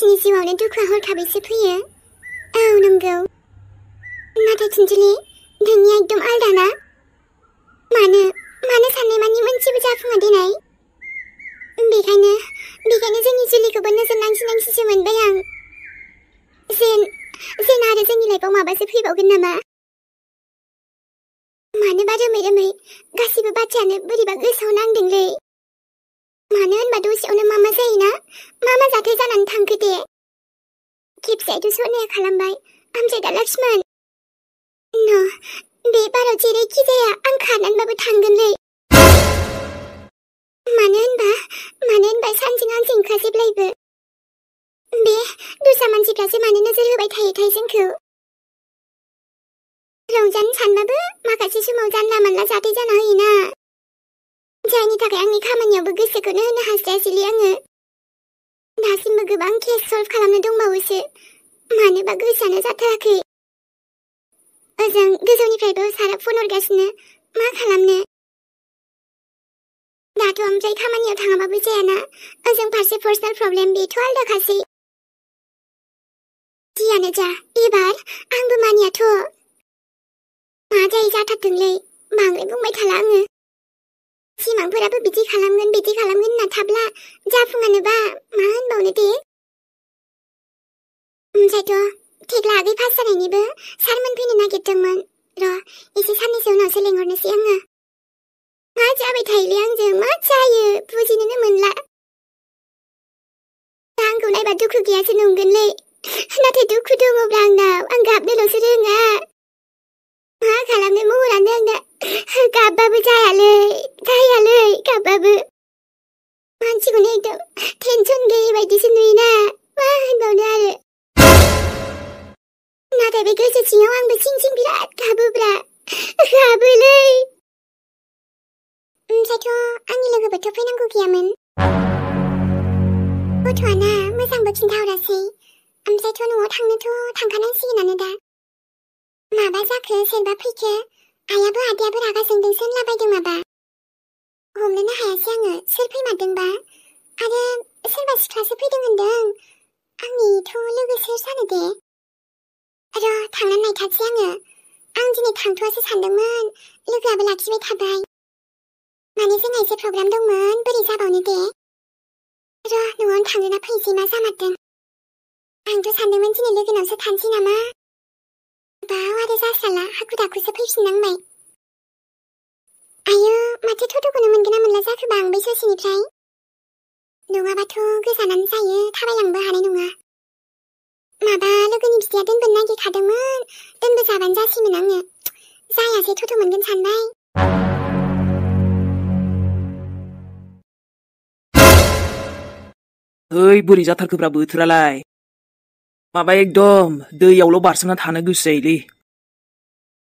आंनि जिउआवनो दुखुआ हरखाबैसो फैयो। औ नंगौ, नाथाय कुन्जुलि, नोंनिया एकदम आलदा ना? मानो साननाय मानि मोनसेबो जाफुङा देनाय? बेखायनो जोंनि जुलिखौबो नोजोर नांसि मोनबाय आं। जेन आरो जोंनि लाइफआव माबासो फैबावगोन नामा? मानोबा रोमै गासिबो बाथ्रायानो बोरैबा गोसोआव नांदोंलै। मानो होनबा दसेयावनो मा जायोना, मा जाथाय जानानै थांखो दे। खेबसेआथ' सनिया खालामबाय, ओमफ्राय दा लक्ष्मण। बे बाराव जेरैखि जाया आं खारनानैबाबो थांगोनलै। मानो होनबा सानजों आंजों ओंखा जेब्लायबो। बे दस्रा मानसिफ्रासो मानो नोजोर होबाय थायोथाय जोंखौ? रंजानो सानबाबो माखासे समाव जानला मानला जाथाय जाना होयोना, जायनि थाखाय आंनि खामानियावबो गोसोखौनो होनो हास्लायासैलै आङो। दासिमबो गोबां केस सल्भ खालामनो दंबावोसो, मानोबा गोसोआनो जाथाराखै। ओजों गोजौनिफ्रायबो सारा फन हरगासिनो, मा खालामनो? दाथ' ओमफ्राय खामानियाव थाङाबाबो जायाना, ओजों फारसे पार्सनेल प्रब्लेम, बेथ' आलदाखासै। जियानो जा, एबार आंबो मानियाथ'। मा जायो जाथारथोंलै, बांद्राय बुंबाय थाला आङो। सिमांफोराबो बिदि खालामगोन होनना थाब्ला जाफुङानोबा मा होनबावनो दे। ओमफ्रायथ' थेख्ला आगै पास जानायनिबो सारमोन फैनो नागिरदोंमोन। एसे साननैसो उनावसो लेंहरनोसै आङो। मा जाबाय थायोलै आंजों, मा जायो बुजिनोनो मोनला। आंखौ नायबा दुखु गैयासो नंगोनलै, नाथाय दुखु दङब्ला आंनाव, आं गाबनोल'सो रोङा। मा खालामनो, महरानो आंना गाबबाबो जायालै गाबबाबो। मानसिखौनो एकदम टेनसन गैयै बायदिसो नुयोना, मा होनबावनो आरो। नाथाय बे गोसो सिङाव आंबो सिं बिराद गाबोब्रा, गाबोलै। ओमफ्रायथ' आंनि लोगोबोथ' फैनांगौ गैयामोन। गथ'आना मोजांबो खिन्थाहरासै, ओमफ्रायथ' न'आव थांनोथ' थांखानांसिगोनानो दा। माबा जाखो, सोरबा फैखो? आइयाबो आदायाबो रागा जोंदोंसो होनलाबायदों माबा। हमनोनो हायासै आङो, सोर फैमारदोंबा? आरो सोरबा सिख्लासो फैदों होनदों। आंनिथ' लोगो सोर जानो दे? थांनानै नायथारसै आङो। आं दिनै थांथ'वासो सानदोंमोन, लोगोआबो लाखिबाय थाबाय। माने जोंहा एसे प्रग्राम दंमोन, बोरै जाबावनो दे। न'आवनो थांग्रोना फैनोसै, मा जामारदों। आंथ' सानदोंमोन दिनै लोगोनावसो थानोसै नामा। बाव आरो जास्राला, हाखु दाखुसो फैफिननांबाय। आयौ, माथो टट'खौनो मोनगोन ना मोनला जाखोबा आं बै ससेनिफ्राय? नङाबाथ' गोजानानो जायो, थाबायलांनोबो हानाय नङा। माबा लोगोनि बिदाया दोनबोनो नागिरखादोंमोन, दोनबोजाबानो जासिगोन आङो। जायासै, टट' मोनगोन सानबाय। बोरै जाथारखोब्रा बोथोरालाय? माबा एकदम दैयावल' बारसोमना थानो गोसो जायोलै।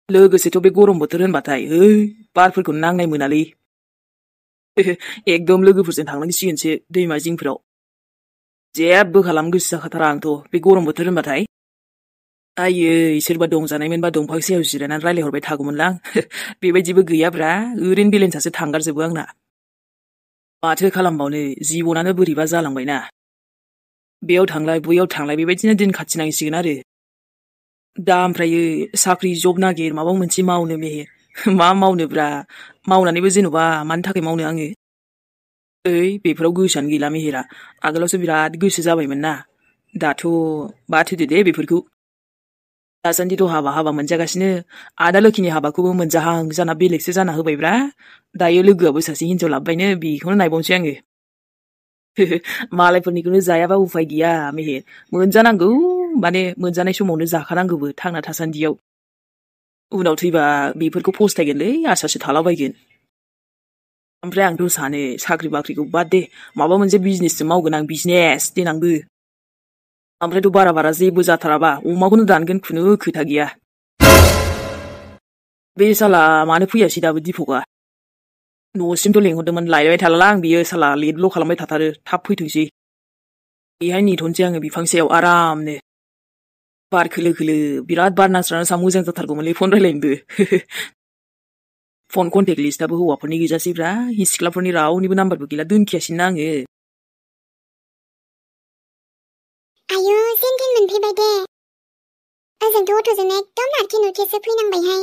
लोगोसेथ' बे गरम बोथोर होनबाथाय बारफोरखौ नांनाय मोनालै। एकदम लोगोफोरजों थांनांसिगोनसो दैमा जिंफोराव। जेबो खालामनो गोसो जाखाथारा आंथ' बे गरम बोथोर होनबाथाय। आयै, सोरबा दंजानायमोनबा दंफां सायाव जिरायनानै रायलायहरबाय थागौमोनलां। बेबायदिबो गैयाब्रा, ओरैनो बेलेन्सासो थांगारजोबो आंना। माथो खालामबावनो, जिबनानो बोरैबा जालांबायना। बेयाव थांलाय बैयाव थांलाय बेबायदिनो दिन खाथिनांसिगोन आरो। दा ओमफ्रायो साख्रि जब नागिर, माबा मोनसे मावनो मेहेर। मा मावनोब्रा, मावनानैबो जेन'बा मानि थाखाय मावनो आङो। बेफोराव गोसोआनो गैला मेहेरा। आगोलावसो बिराद गोसो जाबायमोन ना। दाथ' बाथोदो दे बेफोरखौ। दासान्दिथ' हाबा मोनजागासिनो, आदा लोखिनि हाबाखौबो मोनजाहां जाना बेलेगसो जाना होबायब्रा। दायो लोगोआबो सासे हिनजाव लाबोबायनो, बेखौनो नायबावनोसै आङो। मालायफोरनिखौनो जायाबा उफाय गैया मेहेर, मोनजानांगौ, माने मोनजानाय समावनो जाखानांगौबो थांना थासान्दियाव। उनाव थैबा बेफोरखौ फस्थायगोनलै, आसासो थालाबायगोन। ओमफ्राय आंथ' सानो साख्रि बाख्रिखौ बाद दे, माबा मोनसे बिजनेससो मावगोन आं, बिजनेस देनांबो। ओमफ्रायथ' बारा जेबो जाथाराबा अमाखौनो दानगोन, खुनु खोथा गैया। बे साला मानो फैयासै दाबो दिपकआ? न'सिमथ' लेंहरदोंमोन, लायबाय थालाला आं, बियो साला लेटल' खालामबाय थाथारो, थाब फैथोंसै। बेहाय नेथ'नोसै आङो बिफां सायाव आरामनो। बार खोलो खोलो, बिराद बार नांस्रा मोजां जाथारगौमोनलै फन रायलायनोबो। फन कन्टेक्ट लिस्टाबो हौवाफोरनि गोजासैब्रा, सिख्लाफोरनि रावनिबो नाम्बारबो गैला, दोनखियासैना आङो। आयु जेन मोनफैबाय दे ओजोंथ' अट'जों एकदम नारखे नुरखेसो फैनांबायहाय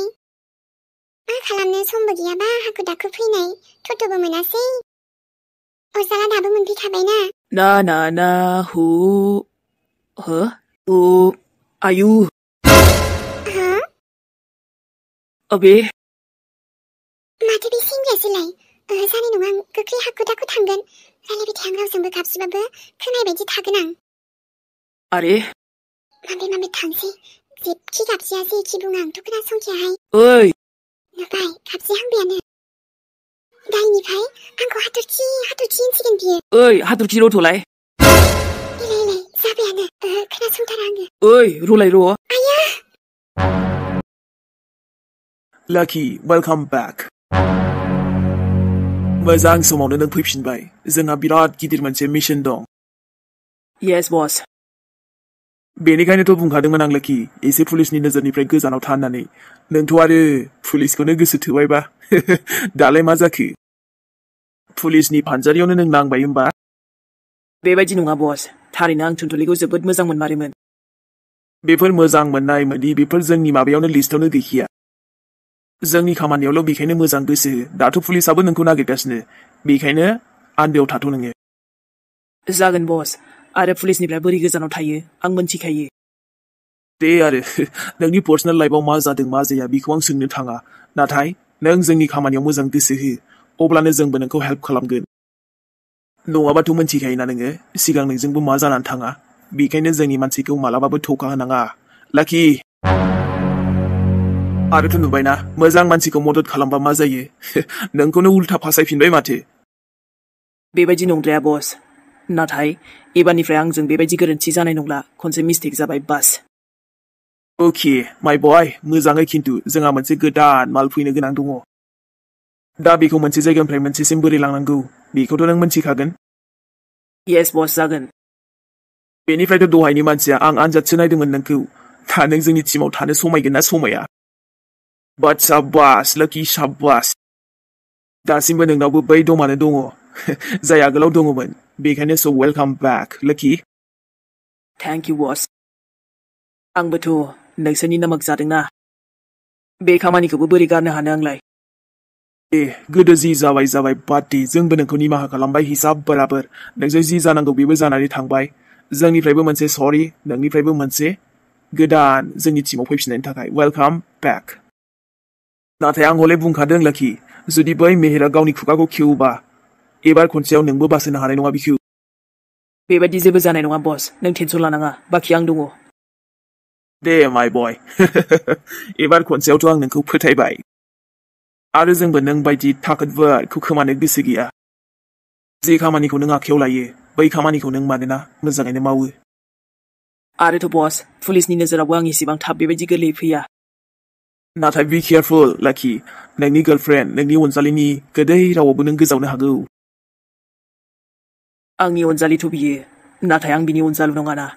मा खालामनो समबो गैयाबा हाखु दाखु फैनाय टट'बो मोनासै अरजाला दाबो मोनफैखाबायना ना हु हो उ आयु हो अबे माथो बे सेंग्रायासोलाय जानाय नङा आं गोख्रै हाखु दाखु थांगोन रायलायबाय थाया आं रावजोंबो गाबज्रिबाबो खोनायबायदि थागोन आं अरे माबे थांसै जेबखि गाबज्रिया जेखि बुङा आंथ' खोनासंखायाहाय ओइ नुबाय गाबज्रिहांबायानो दाइनिफ्राय आंखौ हाथरखि होनसिगोन बियो ओइ हाथरखि रथ'लाय इलाय जाबायानो खोनासंथारा आङो ओइ रलाय र' आया Lucky, welcome back. मोजां समावनो नों फैफिनबाय जोंहा बिराद गिदिर मोनसे मिशन दं येस बस बेनिखायनोथ' बुंखादोंमोन आं लकी एसे पुलिसनि नोजोरनिफ्राय गोजानाव था होननानै नोंथ' आरो पुलिसखौनो गोसो थोबायबा दालाय मा जाखो पुलिसनि फानजारियावनो नों नांबाय होमबा बेबायदि नङा बस थारैनो आं थुनथुलिखौ जोबोद मोजां मोनमारोमोन बेफोर मोजां मोननाय मोनि बेफोर जोंनि माबायावनो लिस्टावनो गैखाया जोंनि खामानियावल' बेखायनो मोजां गोसो दाथ' पुलिसाबो नोंखौ नागिरगासिनो बेखायनो आन्दोआव थाथ' नोङो जागोन बस आरो पुलिसनिफ्राय बोरै गोजानाव थायो आं मोनथिखायो दे आरो नोंनि पार्सनेल लाइफआव मा जादों मा जाया बेखौ आं सोंनो थाङा नाथाय नों जोंनि खामानियाव मोजां गोसो हो अब्लानो जोंबो नोंखौ हेल्प खालामगोन नङाबाथ' मोनथिखायोना नोङो सिगां नोंजोंबो मा जानानै थाङा बेखायनो जोंनि मानसिखौ मालाबाबो थौखा होनाङा लाकि आरोथ' नुबायना मोजां मानसिखौ मदद खालामबा मा जायो नोंखौनो उल्था फासायफिनबाय माथो बेबायदि नंद्राया बस नाथाय एबारनिफ्राय आंजों बेबायदि गोरोन्थि जानाय नंला खनसे मिस्टेक जाबाय बास अके माय बय मोजाङै खिन्थु जोंहा मोनसे गोदान माल फैनो गोनां दङ दा बेखौ मोनसे जायगानिफ्राय मोनसेसिम बोरै लांनांगौ बेखौथ' नों मोनथिखागोन येस बस जागोन बेनिफ्रायथ' दहायनि मानसिया आं आनजादसो नायदोंमोन नोंखौ दा नों जोंनि टिमाव थानो समायगोन ना समाया बाट साब्बास लाकि साब्बास दासिमबो नोंनावबो बै दमानो दङ जाय आगोलाव दङमोन बेखायनो स' welcome bake lucky thank you बस आंबोथ' नोंसोरनि नामक जादोंना बे खामानिखौबो बोरै गारनो हानो आंलाय दे गोदो जि जाबाय बादि जोंबो नोंखौ निमाहा खालामबाय हिसाब बराबर नोंजों जि जानांगौ बेबो जानानै थांबाय जोंनिफ्रायबो मोनसे सरि नोंनिफ्रायबो मोनसे गोदान जोंनि टिमाव फैफिननायनि थाखाय वेलकाम बेक नाथाय आं हले बुंखादों लाकि जुदि बै मेहेरा गावनि खुगाखौ खेवोबा एबार खनसेयाव नोंबो बासायनो हानाय नङा बिखौ बेबायदि जेबो जानाय नङा बस नों टेनसन लानाङा बाखि आं दङ दे माय बय एबार खनसेयावथ' आं नोंखौ फोथायबाय आरो जोंबो नों बायदि थाखोदफोरखौ खोमानो गोसो गैया जे खामानिखौ नों आखायाव लायो बै खामानिखौ नों मानोना मोजाङैनो मावो आरोथ' बस पुलिसनि नोजोरावबो आं एसेबां थाब बेबायदि गोरलै फैया नाथाय बि केयारफुल लाकि नोंनि गार्लफ्रेन्ड नोंनि अनजालिनि गोदै रावावबो नों गोजावनो हागौ आंनि अनजालिथ' बियो नाथाय आं बिनि अनजालु नङाना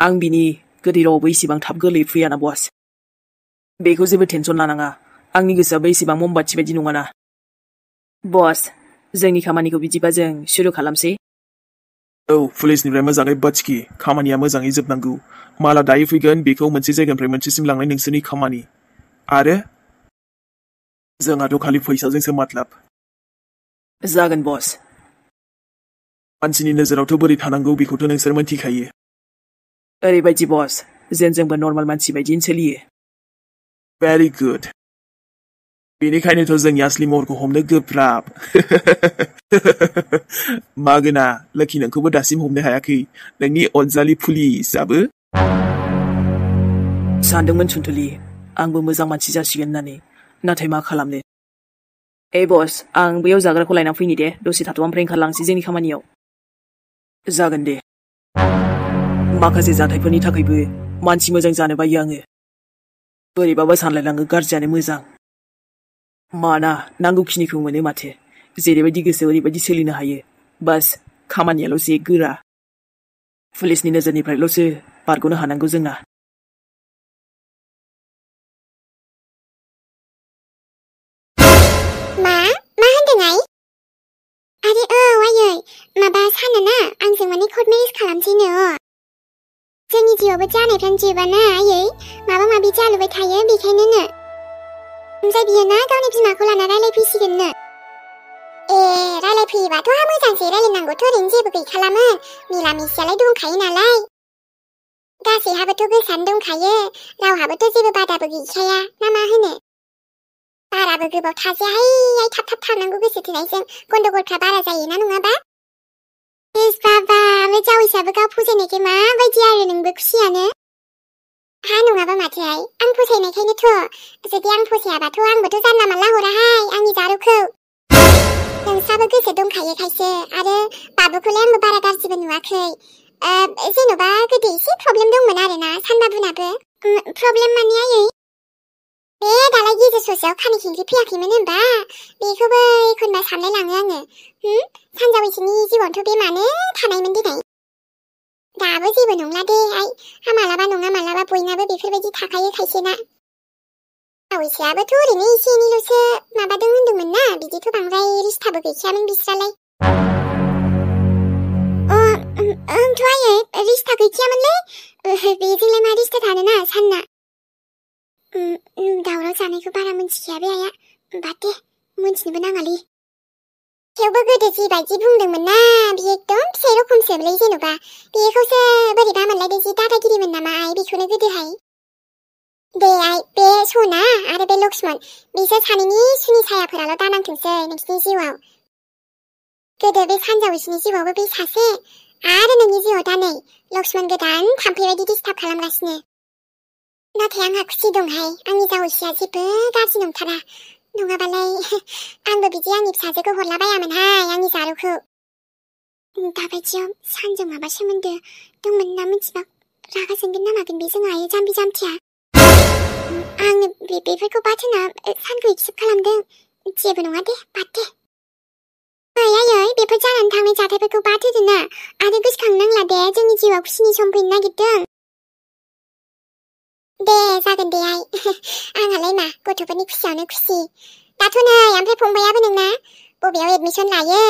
आं बिनि गोदै रावावबो एसेबां थाब गोरलै फैयाना बस बेखौ जेबो टेनसन लानाङा आंनि गोसोआबो एसेबां ममबाथि बायदि नङाना बस जोंनि खामानिखौ बिदिबा जों सुरु खालामसै औ पुलिसनिफ्राय मोजाङै बाचखि खामानिया मोजाङै जोबनांगौ माला दायो फैगोन बेखौ मोनसे जायगानिफ्राय मोनसेसिम लांनाय नोंसोरनि खामानि आरो जोंहाथ' खालि फैसाजोंसो मातलाब जागोन बस मानसिनि नोजोरावथ' बोरै थानांगौ बेखौथ' नोंसोर मोनथिखायो ओरैबायदि बस जेन जोंबो नर्माल मानसि बायदिनो सोलियो भेरि गुड बेनिखायनोथ' जोंनि आसलि महरखौ हमनो गोब्राब मागोना लाकि नोंखौबो दासिम हमनो हायाखै नोंनि अनजालि पुलिसाबो सानदोंमोन सुनथुलि आंबो मोजां मानसि जासिगोन होननानै नाथाय मा खालामनो बस आं बैयाव जाग्राखौ लायना फैनि दे दसे थाथ' ओमफ्राय ओंखारलांसै जोंनि खामानियाव जागोन दे माखासे जाथायफोरनि थाखायबो मानसि मोजां जानो बायो आङो बोरैबाबा सानलायलाङो गाज्रियानो मोजां माना नांगौखिनिखौ मोनो माथो जेरैबायदि गोसो ओरैबायदि सोलिनो हायो बास खामानियाल' जे गोरा पुलिसनि नोजोरनिफ्रायल'सो बारग'नो हानांगौ जोंना मा होनदों आइ आरे औ आयै माबा साना ना आंजों माने कर्ट मेरेज खालामसैनो जोंनि जिउआवबो जानायफ्रानो जोबाना आयै माबा माबि जालुबाय थायो बेखायनोनो ओमफ्राय बियो ना गावनि बिमाखौ लाना रायलायफैसिगोननो रायलायफैयोबाथ' मोजांसै रायलायनांगौथ' ओरैनो जेबो गैखालामोन मिलामिसियालाय दंखायो नालाय गासैहाबोथ' गोसोआनो दंखायो रावहाबोथ' जेबो बादाबो गैखाया ना मा होनो बाराबो गोबाव थाजायाहाय थाब थाब थांनांगौ गोसो थोनायजों गन्डगलफ्रा बारा जायोना नङाबा बाबा बे जावैसोआबो गाव फसायनायखाय माबायदि आरो नोंबो खुसियानो हा नङाबा माथोहाय आं फसायनायखायनोथ' जुदि आं फसायाबाथ' आंबोथ' जानला मानला हराहाय आंनि जारुखौ नोंस्राबो गोसो दंखायोखायसो आरो बाबुखौलाय आंबो बारा गाज्रिबो नुवाखै जेन'बा गोदो एसे प्रब्लेम दंमोन आरोना सानबाबुनाबो प्रब्लेम माने आयै बे दालाय गेजेर ससेयाव खानाय खिंख्रि फैयाखैमोन होनबा बेखौबो एखनबा सानलायलाङो आङो सानजावैसोनि जिउआवथ' बे मानो थानायमोन देनाय दाबो जेबो नंला दे आइ मालाबा नङा मालाबा बयनाबो बेफोरबायदि थाखायो खायसेना जावैसोआबोथ' ओरैनो एसे एनैल'सो माबादों होनदोंमोन ना बिदिथ' बांद्राय रिस्थाबो गैखायामोन बिस्रालाय ओंथ' आयै रिस्था गैखायामोनलै बेजोंलाय मा रिस्था थानोना सानना दावराव जानायखौ बारा मिन्थिखाया बे आइया बाद दे मिन्थिनोबो नाङालै थेवबो गोदो जिबायदि बुंदोंमोन ना बियो एकदम फिसाइ रखमसोलै जेन'बा बेखौसो बोरैबा मोनलायदों जि दादागिरिमोन नामा आइ बेखौनो गोदोहाय दे आइ बे सना आरो बे लक्ष्मण बिसोर सानैनि सुनि सायाफोराल' दानांथोंसै नोंसिनि जिउआव गोदो बे सानजावैसोनि जिउआवबो बे सासे आरो नोंनि जिउआव दा नै लक्ष्मण गोदान थाम्फै बायदि डिस्टार्ब खालामगासिनो नाथाय आंहा खुसि दंहाय आंनि जावैसोआ जेबो गाज्रि नंथारा नङाबालाय आंबो बिदि आंनि फिसाजोखौ हरलाबायामोनहाय आंनि जारुखौ दाबायदियाव सानजों माबा सोमोन्दो दंमोन ना मिथिबा रागा जोंगोन ना मागोन बे जोंहा आइ जाम्बि जाम्थिया आङो बेफोरखौ बाद होना सानखौ एक्सेप्ट खालामदों जेबो नङा दे बाद दे आयै बेफोर जानानै थांनाय जाथायफोरखौ बाद होदो ना आरो गोसोखांनांला दे जोंनि जिउआव खुसिनि सम फैनो नागिरदों दे जागोन दे आइ आंहालाय मा गथ'फोरनि खुसियावनो खुसि दाथ' नै ओमफ्राय फंबायाबो नोंना बबेयाव एडमिसन लायो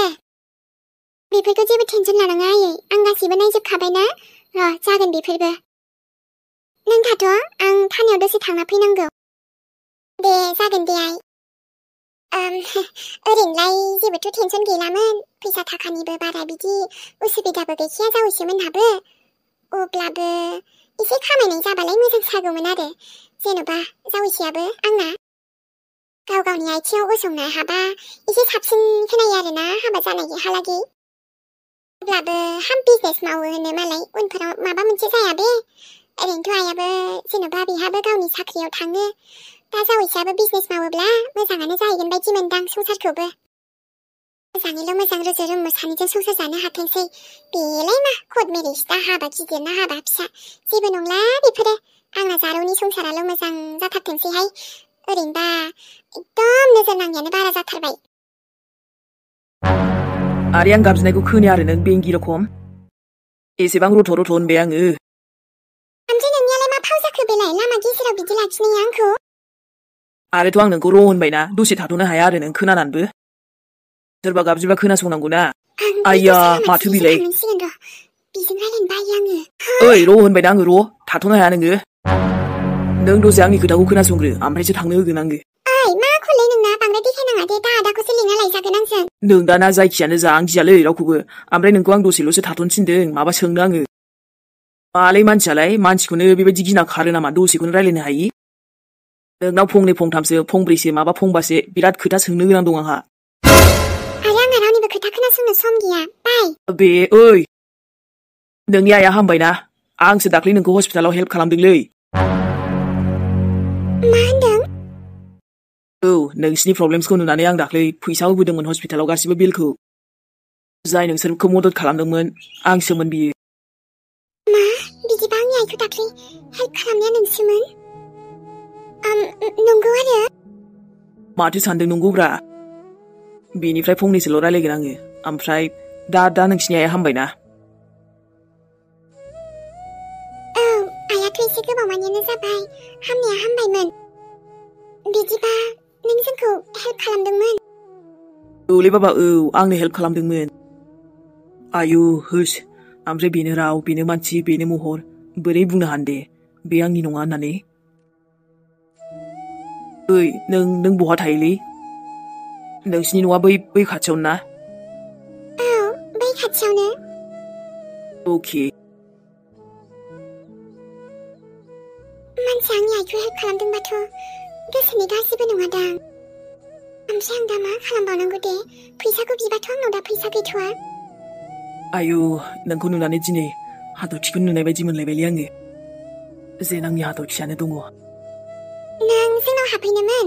बेफोरखौ जेबो टेनसन लानाङा आयै आं गासैबो नायजोबखाबायना जागोन बेफोरबो नों थाथ' आं थानायाव दसे थांना फैनांगौ दे जागोन दे आइ ओरैनोलाय जेबोथ' टेनसन गैलामोन फैसा थाखानिबो बारा बिदि उसुबिदाबो गैखाया जावैसोमोनहाबो अब्लाबो एसे खामायनाय जाबालाय मोजां जागौमोन आरो जेन'बा जावैसोआबो आंना गाव गावनि आथिङाव गसंनो हाबा एसे साबसिन खोनायो आरोना हाबा जानायहालागै अब्लाबो हाम बिजनेस मावो होनो मालाय उनफोराव माबा मोनसे जाया बे ओरैनोथ' आइयाबो जेन'बा बेहाबो गावनि साख्रियाव थाङो दा जावैसोआबो बिजनेस मावोब्ला मोजाङानो जाहैगोन बायदि मोनदां संसारखौबो मोजाङैल' मोजां रुजु रुमु सानैजों संसार जानो हाथोंसै बेलाय मा कट मेरिज दा हाबा गिदिर ना हाबा फिसा जेबो नंला बेफोरो आंना जारौनि संसाराल' मोजां जाथारथोंसैहाय ओरैनोबा एकदम नोजोर नांनायानो बारा जाथारबाय आरो आं गाबज्रिनायखौ खोनाया आरो नों बेंगि रखम एसेबां रथ' रथ' होनबाय आङो ओमफ्राय नोंनियालाय मा फाव जाखो बेलाय लामा गेजेराव बिदि लाखिनाया आंखौ आरोथ' आं नोंखौ र' होनबायना दसे थाथ'नो हाया आरो नों खोनानानैबो सोरबा गाबज्रिबा खोनासंनांगौना आइया माथो बिलाय बिजों रायलायनो बायो आङो ओइ र' होनबायना आङो र' थाथ'नो हाया नोङो नों दसे आंनि खोथाखौ खोनासंग्रो ओमफ्रायसो थांनो होगोन आङो ओइ मा खौलै नोंना बांद्राय देखायनाङा दे दादाखौसो लिंना लायजागोन आंजों नों दाना जायखियानो जा आं गियालै रावखौबो ओमफ्राय नोंखौ आं दसेल'सो थाथ'नो थिनदों माबा सोंनो आङो मालाय मानसियालाय मानसिखौनो बेबायदि गिना खारो नामा दसेखौनो रायलायनो हायि नोंनाव फंनै फंथामसो फंब्रैसो माबा फंबासो बिराद खोथा सोंनो गोनां दं आंहा आरो आंहा रावनिबो खोथा खोनासंनो सम गैया बाय बे ओइ नोंनि आइया हामबायना आंसो दाख्लै नोंखौ हस्पिटालाव हेल्प खालामदोंलै मा होनदों औ नोंसिनि प्रब्लेम्सखौ नुनानै आं दाख्लै फैसा होबोदोंमोन हस्पिटालाव गासिबो बिलखौ जाय नोंसोरखौ मदद खालामदोंमोन आंसोमोन बियो मा बिदिबा आंनि आइखौ दाख्लै हेल्प खालामनाया नोंसोमोन नंगौ आरो माथो सानदों नंगौब्रा बेनिफ्राय फंनैसोल' रायलायगोन आङो ओमफ्राय दा नोंसिनि आइया हामबायना औ आइयाथ' एसे गोबावमानियानो जाबाय हामनाया हामबायमोन बिदिबा नों जोंखौ हेल्प खालामदोंमोन औलै बाबा औ आंनो हेल्प खालामदोंमोन आयु होस ओमफ्राय बेनो राव बेनो मानसि बेनो महर बोरै बुंनो हानदे बे आंनि नङा होननानै ओइ नों बहा थायोलै नोंसिनि न'आ बै खाथियावनो ना औ बै खाथियावनो अके मानसिया आंनि आइखौ हेल्प खालामदोंबाथ' गोसोनि गाज्रिबो नङादां ओमफ्राय आं दा मा खालामबावनांगौ दे फैसाखौ बिबाथ' आंनाव दा फैसा गैथ'वा आयु नोंखौ नुनानै दिनै हाथरखिखौ नुनाय बायदि मोनलायबायलै आङो जेन आंनि हाथरखियानो दङ नों जोंनाव हाबफैनोमोन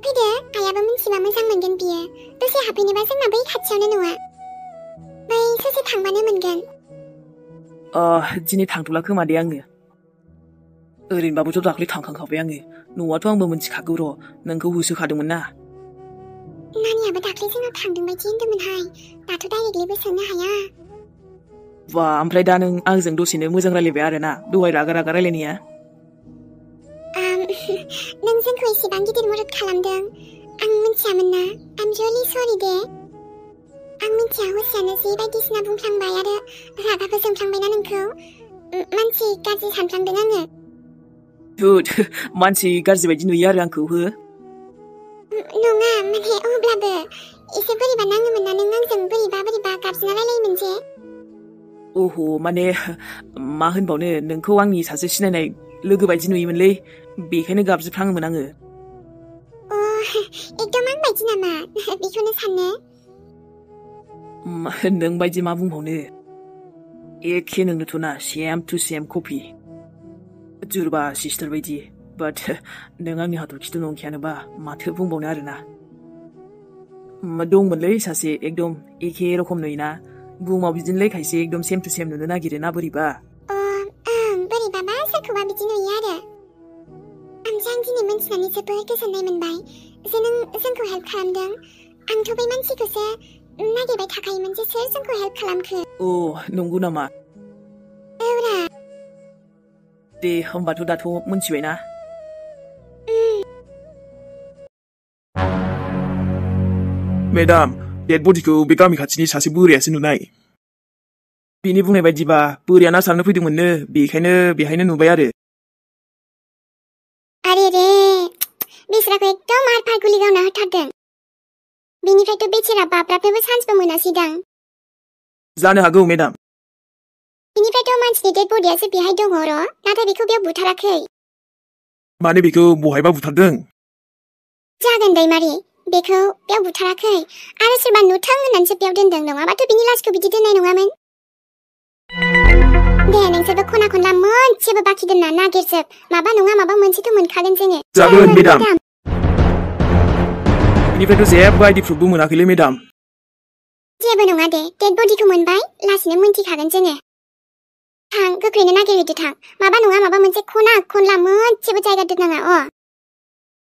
फैदो आइयाबो मिन्थिबा मोजां मोनगोन बियो दसे हाबफैनोबा जोंना बै खाथियावनो न'आ बै ससे थांबानो मोनगोन दिनै थांथ'ला खोमा दे आङो ओरैनोबाबोथ' दाख्लै थांखांखाबाय आङो न'आथ' आंबो मिन्थिखागौ र' नोंखौ होसोखादोंमोन ना नानियाबो दाख्लै जोंनाव थांदों बायदि होनदोंमोनहाय दाथ' डाइरेक्टलिबो सोंनो हाया बा ओमफ्राय दा नों आंजों दसेनो मोजां रायलायबाय आरोना दहाय रागा रायलायनाया नों जोंखौ एसेबां गिदिर मदद खालामदों आं मिन्थियामोन ना आइम रियेलि सरि दे आं मिन्थिया हसियानो जि बायदिसिना बुंफ्लांबाय आरो रागाबो जोंफ्लांबायना नोंखौ मानसि गाज्रि सानफ्लांदों आङो धुत मानसि गाज्रि बायदि नुयो आरो आंखौ हो नङा माने अब्लाबो एसे बोरैबा नाङोमोन ना नों आंजों बोरैबा गाबज्रिना रायलायोमोन जे अह माने मा होनबावनो नोंखौ आंनि सासे सिनायनाय लोगो बायदि नुयोमोनलै बेखायनो गाबज्रिफ्लाङोमोन आङो एकदम आं बायदि नामा बेखौनो सानो नों बायदि मा बुंबावनो एखे नोंनोथ' ना सेम टु सेम कपि जुरबा सिस्टार बायदि बाट नों आंनि हाथरखिथ' नंखायानोबा माथो बुंबावनो आरोना दंमोनलै सासे एकदम एखे रखम नुयोना बुहुमाव बिदिनोलै खायसे एकदम सेम टु सेम नुनो नागिरो ना बोरैबा बोरैबाबा सोरखौबा बिदि नुयो आरो ओमफ्राय आं दिनै मिन्थिनानै जोबोद गोजोननाय मोनबाय जे नों जोंखौ हेल्प खालामदों आंथ' बै मानसिखौसो नागिरबाय थाखायोमोन जे सोर जोंखौ हेल्प खालामखो नंगौ नामा औरा दे होमबाथ' दाथ' मिन्थिबायना मेडाम डेड बडिखौ बे गामि खाथिनि सासे बोरायासो नुनाय बिनि बुंनाय बायदिबा बोराया ना सारनो फैदोंमोननो बेखायनो बेहायनो नुबाय आरो अरे रे बिसोरखौ एकदम आरफार गुलि गावना होथारदों बेनिफ्रायथ' बेचेरा बाब्राबनोबो चान्सबो मोनासैदां जानो हागौ मेडाम बेनिफ्रायथ' मानसिनि डेड बडियासो बेहाय दङ र' नाथाय बेखौ बेयाव बुथाराखै माने बेखौ बहायबा बुथारदों जागोन दैमारि बेखौ बेयाव बुथाराखै आरो सोरबा नुथों होननानैसो बेयाव दोनदों नङाबाथ' बिनि लासखौ बिदि दोननाय नङामोन दे नोंसोरबो खना खनला मोनसेबो बाखि दोनना नागिरजोब माबा नङा माबा मोनसेथ' मोनखागोन जोङो जागोन मेडाम बेनिफ्रायथ' जेबो आइडि प्रुफबो मोनाखैलै मेडाम जेबो नङा दे डेड बडिखौ मोनबाय लासैनो मोनथिखागोन जोङो थां गोख्रैनो नागिरहैदो थां माबा नङा माबा मोनसे खना खनला मोनसेबो जायगा दोननाङा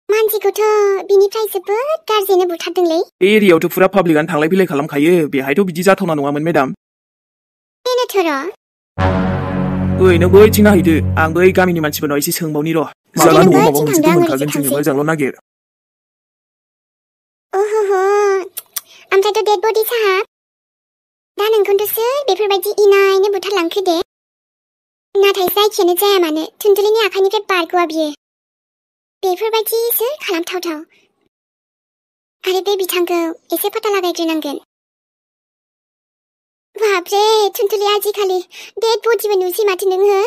मानसिखौथ' बिनिफ्राय जोबोद गाज्रियैनो बुथारदोंलै बे एरियायावथ' फुरा पाब्लिकआनो थांलाय फैलाय खालामखायो बेहायथ' बिदि जाथावना नङामोन मेडाम बेनोथ' र' ओइ नों बैथिं नायहैदो आं बै गामिनि मानसिफोरनाव एसे सोंबावनि र' जाला न'आव माबा मोनसेथ' मोनखागोन जोङो मोजांल' नागिर ओमफ्रायथ' डेड बडि साहाब दा नोंखौथ' सोर बेफोरबायदि इनायनो बुथारलांखो दे नाथाय जायखियानो जाया मानो थुनथुलिनि आखाइनिफ्राय बारग'आ बियो बेफोरबायदि सोर खालामथावथाव आरो बे बिथांखौ एसे पता लागायग्रोनांगोन बापरे थुनथुलि आजिखालि डेड बडिबो नुसै माथो नोङो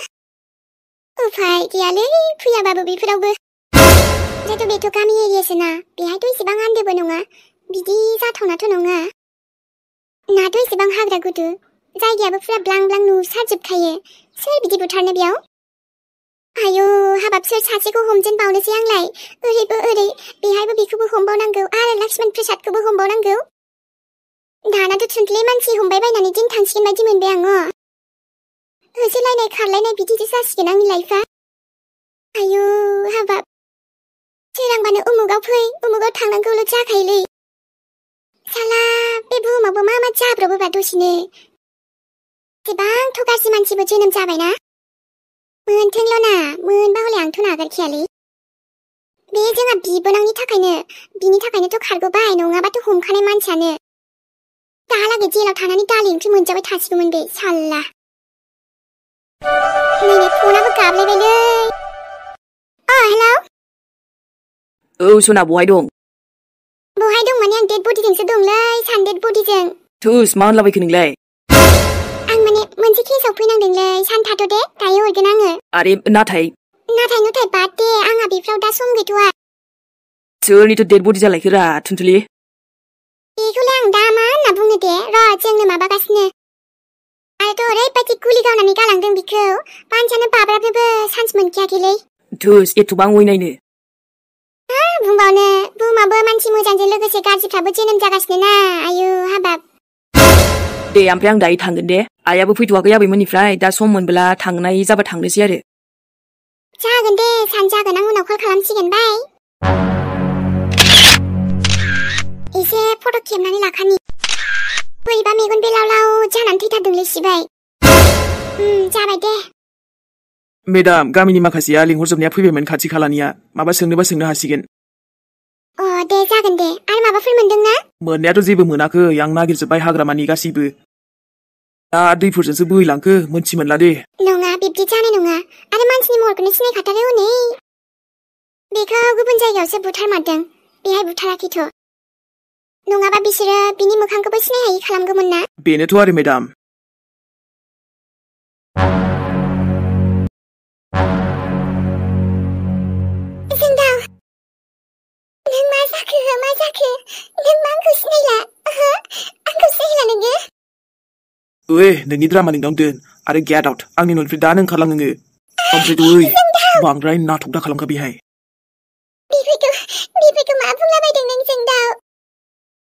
उफाय गैयालै फैयाबाबो बेफोरावबो बेथ' गामि एरियासो ना बेहायथ' एसेबां आन्दोबो नङा बिदि जाथावनाथ' नङा नाथ' एसेबां हाग्रा गुदु जायगायाबो फुरा ब्लां ब्लां नुसारजोबखायो सोर बिदि बुथारनो बेयाव आयौ हाबाब सोर सासेखौ हमजेनबावनोसै आंलाय ओरैबो ओरै बेहायबो बेखौबो हमबावनांगौ आरो लक्ष्मण प्रसादखौबो हमबावनांगौ दानाथ' थुनथुलि मानसि हमबाय बायनानै दिन थांसिगोन बायदि मोनबाय आङो होसोलायनाय खारलायनाय बिदिसो जासिगोन आंनि लाइफआ आयौ हाबाब सोरांबानो उमुगाव फै उमुगाव थांनांगौल' जाखायोलै साला बे बुहुमावबो मा मा जाब्रबोबा दसेनो एसेबांथ' गाज्रि मानसिबो जोनोम जाबायना मोनथोंल' ना मोनबा हले आंथ' नागारखायालै बे जोंहा बिबोनांनि थाखायनो बिनि थाखायनोथ' खारग'बाय नङाबाथ' हमखानाय मानसियानो दाहालागै जेलाव थानानै दालि ओंख्रि मोनजाबाय थासिगौमोन बे साल्ला नैबे फनाबो गाबलायबायलै हेलौ औ सना बहाय दं बहाय दं माने आं डेड बडिजोंसो दंलै सान डेड बडिजों थुस मा होनलाबायखो नोंलाय आं माने मोनसे केसाव फैनांदोंलै सान थाथ' दे दायो हरगोन आङो आरे नाथाय नाथाय बाद दे आंहा बेफ्राव दा सम गैथ'आ सोरनिथो डेड बडि जालायखोरा थुनथुलि बेखौलाय आं दा मा होनना बुंनो दे र' जोंनो माबागासिनो आरोथ' ओरैबायदि गुलि गावनानै गालांदों बिखौ मानसियानो बाब्राबनोबो चान्स मोनखायाखैलै थुस एथ'बां अयनायनो बुंबावनो बुहुमाबो मानसि मोजांजों लोगोसे गाज्रिफ्राबो जोनोम जागासिनो ना आयु हाबाब दे ओमफ्राय आं दायो थांगोन दे आइयाबो फैथ'वाखै आबैमोननिफ्राय दा सम मोनब्ला थांनाय जाबा थांनोसै आरो जागोन दे सान जागोन आं उनाव कल खालामसिगोन बाय एसे फट' खेबनानै लाखानि बोरैबा मेगन बेलावलाव जानानै थैथारदोंलै सिबाय जाबाय दे मेडाम गामिनि माखासेया लिंहरजोबनाया फैबायमोन खाथि खालानिया माबा सोंनोबा सोंनो हासिगोन दे जागोन दे आरो माबाफोर मोनदों ना मोननायाथ' जेबो मोनाखै आं नागिरजोब्बाय हाग्रामानि गासैबो दा दैफोरजोंसो बोहैलांखो मोनथि मोनला दे नङा बिब्दि जानाय नङा आरो मानसिनि महरखौनो सिनायखाथारो हनै बेखौ गुबुन जायगायावसो बुथारमारदों बेहाय बुथाराखैथ' नङाबा बिसोरो बिनि मोखांखौबो सिनायहायि खालामगौमोन ना बेनोथ' आरो मेडाम जोंदाव नों मा जाखो नों मा आंखौ सिनायला आंखौ सिनायला नोङो ओइ नोंनि द्रामा नोंनाव दोन आरो गेट आउट आंनि न'निफ्राय दानो ओंखारलां नोङो ओमफ्राय ओइ बांद्राय नाटक दा खालामखा बेहाय बेफोरखौ मा बुंलाबायदों नों जोंदाव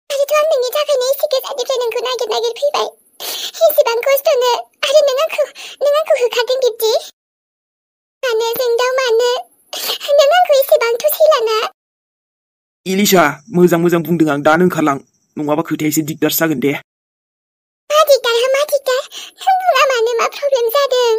आरोथ' आं नोंनि थाखायनो एसे गोजाननिफ्राय नोंखौ नागिर फैबाय एसेबां खस्थ'नो आरो नों आंखौ होखारदों बिब्दि मानो जोंदाव मानो नों आंखौ एसेबांथ' सैलाना इलिशा मोजां बुंदों आं दानो ओंखारलां नङाबा खोथाया एसे दिगदारसो जागोन दे मा दिगदार बुङा मानो मा प्रब्लेम जादों